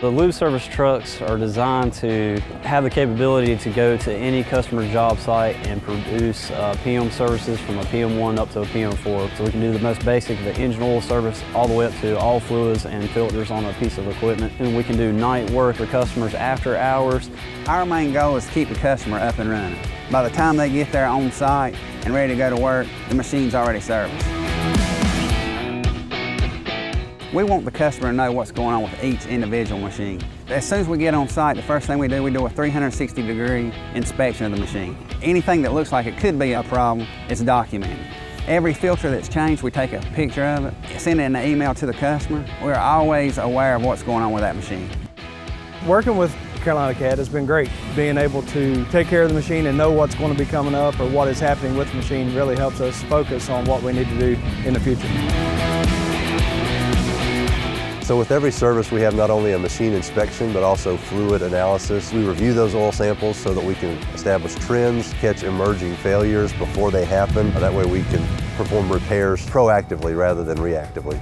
The lube service trucks are designed to have the capability to go to any customer job site and produce PM services from a PM1 up to a PM4. So we can do the most basic, the engine oil service, all the way up to all fluids and filters on a piece of equipment. And we can do night work for customers after hours. Our main goal is to keep the customer up and running. By the time they get there on site and ready to go to work, the machine's already serviced. We want the customer to know what's going on with each individual machine. As soon as we get on site, the first thing we do a 360-degree inspection of the machine. Anything that looks like it could be a problem is documented. Every filter that's changed, we take a picture of it, send it in an email to the customer. We're always aware of what's going on with that machine. Working with Carolina Cat has been great. Being able to take care of the machine and know what's going to be coming up or what is happening with the machine really helps us focus on what we need to do in the future. So with every service we have not only a machine inspection but also fluid analysis. We review those oil samples so that we can establish trends, catch emerging failures before they happen. That way we can perform repairs proactively rather than reactively.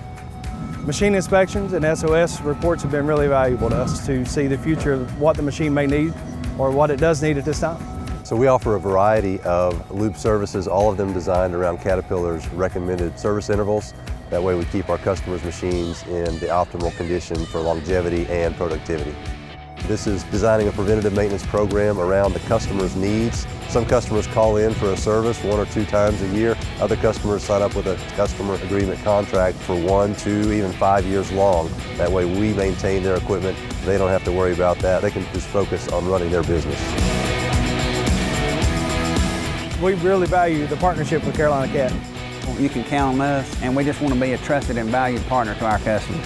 Machine inspections and SOS reports have been really valuable to us to see the future of what the machine may need or what it does need at this time. So we offer a variety of lube services, all of them designed around Caterpillar's recommended service intervals. That way we keep our customers' machines in the optimal condition for longevity and productivity. This is designing a preventative maintenance program around the customer's needs. Some customers call in for a service 1 or 2 times a year. Other customers sign up with a customer agreement contract for 1, 2, even 5 years long. That way we maintain their equipment. They don't have to worry about that. They can just focus on running their business. We really value the partnership with Carolina Cat. You can count on us, and we just want to be a trusted and valued partner to our customers.